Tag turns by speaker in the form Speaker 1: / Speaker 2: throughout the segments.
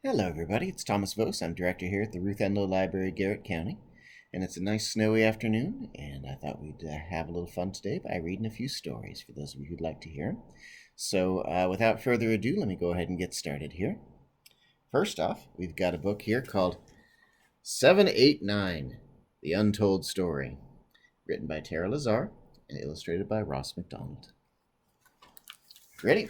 Speaker 1: Hello, everybody. It's Thomas Vose. I'm director here at the Ruth Enlow Library, Garrett County. And it's a nice snowy afternoon, and I thought we'd have a little fun today by reading a few stories for those of you who'd like to hear them. So, without further ado, let me go ahead and get started here. First off, we've got a book here called 789, The Untold Story, written by Tara Lazar and illustrated by Ross MacDonald. Ready?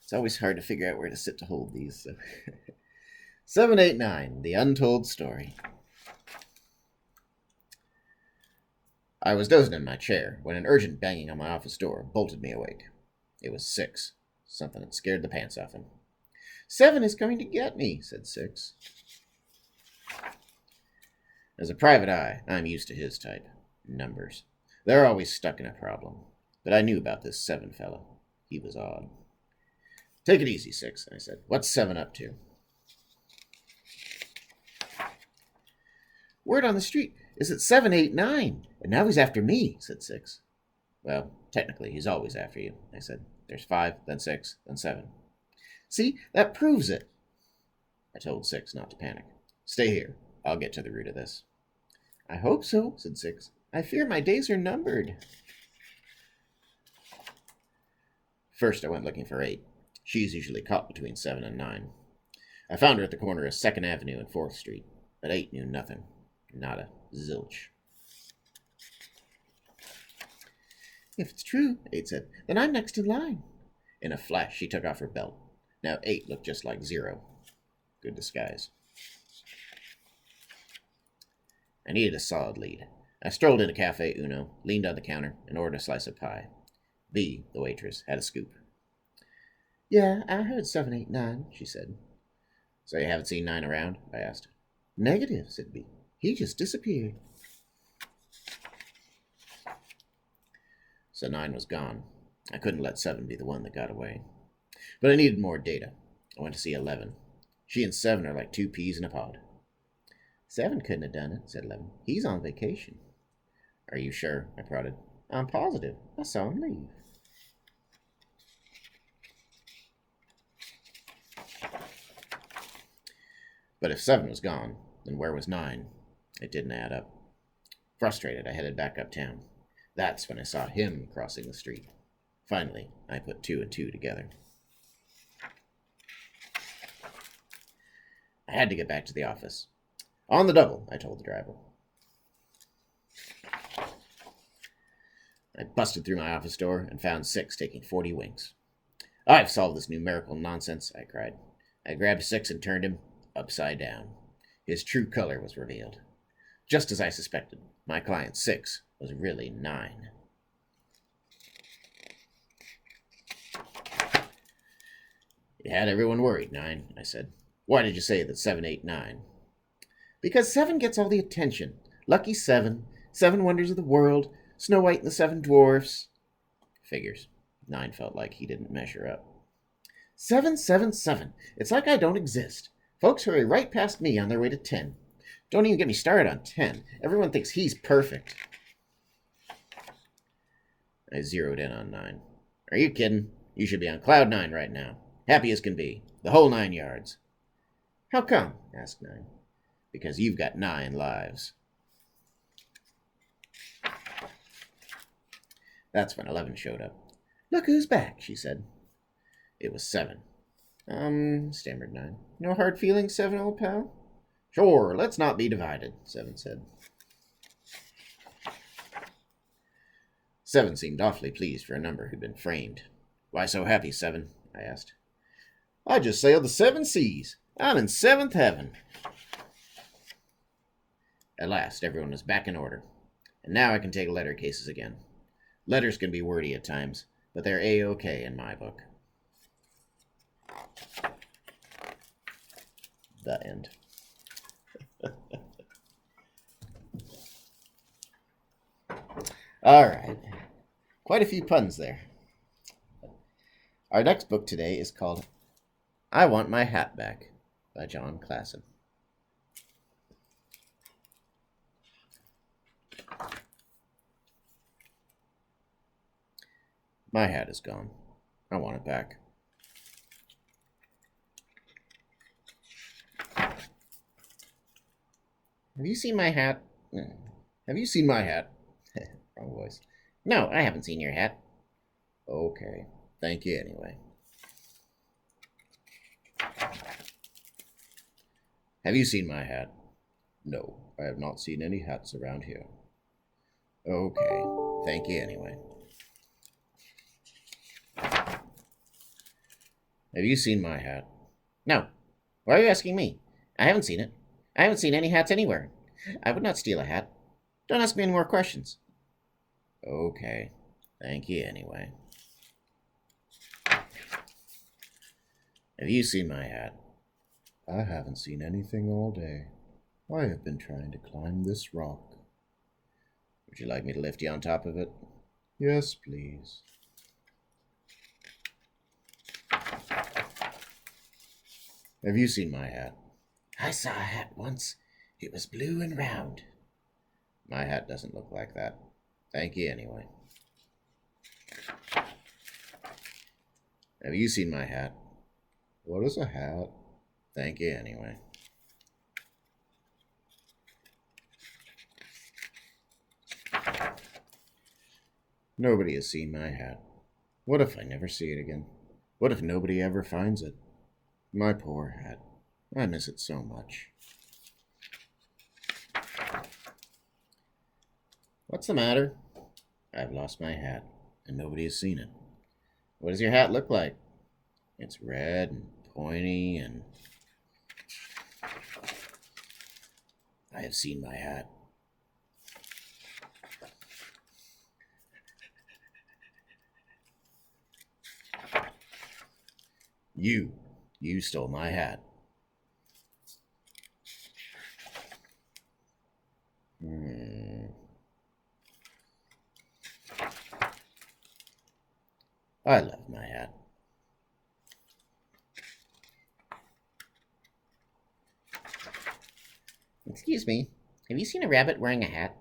Speaker 1: It's always hard to figure out where to sit to hold these. So. 789, The Untold Story. I was dozing in my chair when an urgent banging on my office door bolted me awake. It was 6. Something had scared the pants off him. 7 is coming to get me, said 6. As a private eye, I'm used to his type. Numbers. They're always stuck in a problem. But I knew about this 7 fellow. He was odd. Take it easy, 6, I said. What's 7 up to? Word on the street is that 789, and now he's after me, said 6. Well, technically, he's always after you, I said. There's 5, then 6, then 7. See, that proves it. I told 6 not to panic. Stay here. I'll get to the root of this. I hope so, said 6. I fear my days are numbered. First, I went looking for 8. She's usually caught between 7 and 9. I found her at the corner of 2nd Avenue and 4th Street, but 8 knew nothing. Nada. Zilch. If it's true, 8 said, then I'm next in line. In a flash, she took off her belt. Now 8 looked just like 0. Good disguise. I needed a solid lead. I strolled into Cafe Uno, leaned on the counter, and ordered a slice of pie. B, the waitress, had a scoop. Yeah, I heard 789, she said. So you haven't seen 9 around? I asked. Negative, said B. He just disappeared. So 9 was gone. I couldn't let 7 be the one that got away. But I needed more data. I went to see 11. She and 7 are like 2 peas in a pod. 7 couldn't have done it, said 11. He's on vacation. Are you sure? I prodded. I'm positive. I saw him leave. But if 7 was gone, then where was 9? It didn't add up. Frustrated, I headed back uptown. That's when I saw him crossing the street. Finally, I put 2 and 2 together. I had to get back to the office. On the double, I told the driver. I busted through my office door and found 6 taking 40 winks. I've solved this numerical nonsense, I cried. I grabbed 6 and turned him upside down. His true color was revealed. Just as I suspected, my client 6 was really 9. You had everyone worried, 9, I said. Why did you say that 789? Because 7 gets all the attention. Lucky 7, 7 wonders of the world, Snow White and the 7 dwarfs. Figures. 9 felt like he didn't measure up. 777. It's like I don't exist. Folks hurry right past me on their way to 10. Don't even get me started on 10. Everyone thinks he's perfect. I zeroed in on 9. Are you kidding? You should be on cloud 9 right now. Happy as can be. The whole 9 yards. How come? Asked 9. Because you've got 9 lives. That's when 11 showed up. Look who's back, she said. It was 7. Stammered 9. No hard feelings, 7, old pal? Sure, let's not be divided, 7 said. 7 seemed awfully pleased for a number who'd been framed. Why so happy, 7? I asked. I just sailed the 7 seas. I'm in 7th heaven. At last, everyone was back in order. And now I can take letter cases again. Letters can be wordy at times, but they're A-OK in my book. The end. All right. Quite a few puns there. Our next book today is called I Want My Hat Back by John Klassen. My hat is gone. I want it back. Have you seen my hat? Have you seen my hat? Wrong voice. No, I haven't seen your hat. Okay. Thank you anyway. Have you seen my hat? No, I have not seen any hats around here. Okay. Thank you anyway. Have you seen my hat? No. Why are you asking me? I haven't seen it. I haven't seen any hats anywhere. I would not steal a hat. Don't ask me any more questions. Okay. Thank you anyway. Have you seen my hat? I haven't seen anything all day. I have been trying to climb this rock. Would you like me to lift you on top of it? Yes, please. Have you seen my hat? I saw a hat once. It was blue and round. My hat doesn't look like that. Thank you anyway. Have you seen my hat? What is a hat? Thank you anyway. Nobody has seen my hat. What if I never see it again? What if nobody ever finds it? My poor hat. I miss it so much. What's the matter? I've lost my hat, and nobody has seen it. What does your hat look like? It's red and pointy and... I have seen my hat. You stole my hat. I love my hat. Excuse me, have you seen a rabbit wearing a hat?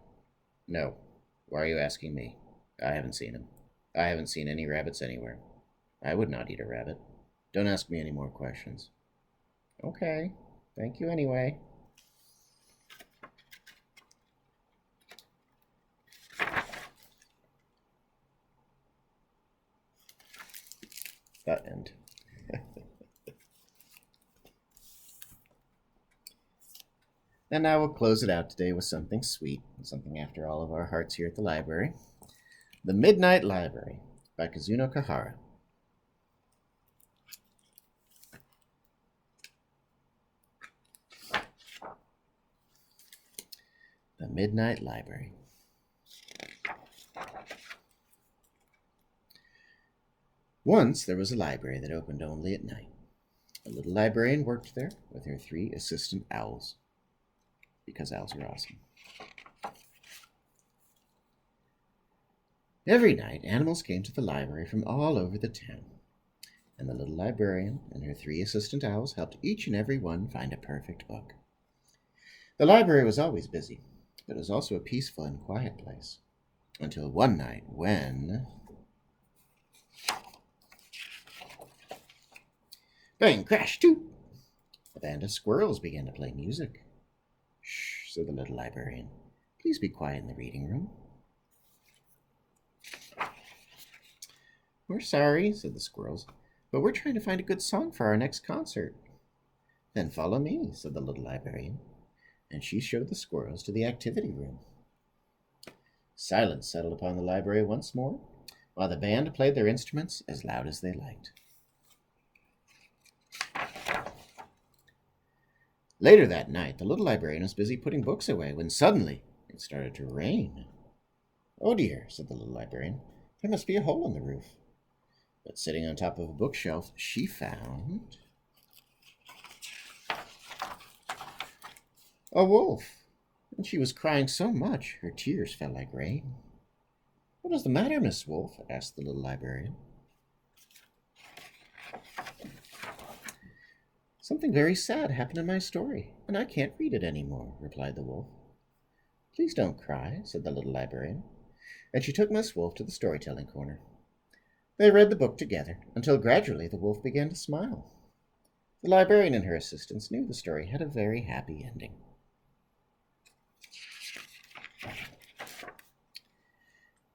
Speaker 1: No. Why are you asking me? I haven't seen him. I haven't seen any rabbits anywhere. I would not eat a rabbit. Don't ask me any more questions. Okay. Thank you anyway. That end. And now we'll close it out today with something sweet, something after all of our hearts here at the library. The Midnight Library by Kazuno Kohara. The Midnight Library. Once there was a library that opened only at night. A little librarian worked there with her 3 assistant owls, because owls are awesome. Every night, animals came to the library from all over the town, and the little librarian and her 3 assistant owls helped each and every one find a perfect book. The library was always busy, but it was also a peaceful and quiet place, until one night when... Bang, crash, toot! A band of squirrels began to play music. Shh, said the little librarian. Please be quiet in the reading room. We're sorry, said the squirrels, but we're trying to find a good song for our next concert. Then follow me, said the little librarian, and she showed the squirrels to the activity room. Silence settled upon the library once more, while the band played their instruments as loud as they liked. Later that night, the little librarian was busy putting books away when suddenly it started to rain. Oh dear, said the little librarian. There must be a hole in the roof. But sitting on top of a bookshelf, she found a wolf. And she was crying so much, her tears fell like rain. What is the matter, Miss Wolf? Asked the little librarian. Something very sad happened in my story, and I can't read it anymore, replied the wolf. Please don't cry, said the little librarian, and she took Miss Wolf to the storytelling corner. They read the book together until gradually the wolf began to smile. The librarian and her assistants knew the story had a very happy ending.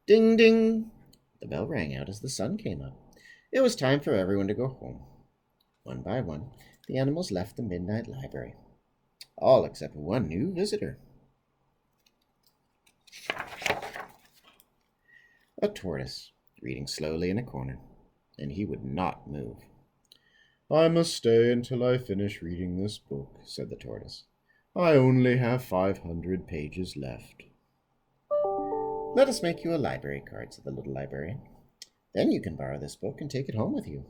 Speaker 1: Ding, ding! The bell rang out as the sun came up. It was time for everyone to go home. One by one, the animals left the midnight library, all except one new visitor. A tortoise, reading slowly in a corner, and he would not move. "I must stay until I finish reading this book," said the tortoise. "I only have 500 pages left." "Let us make you a library card," said the little librarian. "Then you can borrow this book and take it home with you."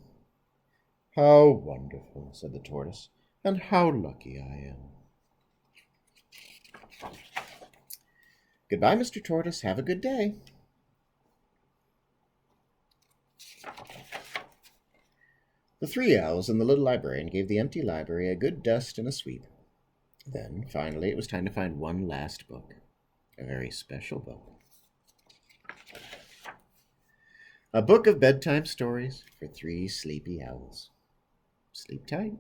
Speaker 1: "How wonderful," said the tortoise, "and how lucky I am." "Goodbye, Mr. Tortoise. Have a good day." The three owls and the little librarian gave the empty library a good dust and a sweep. Then, finally, it was time to find one last book, a very special book. A book of bedtime stories for 3 sleepy owls. Sleep tight.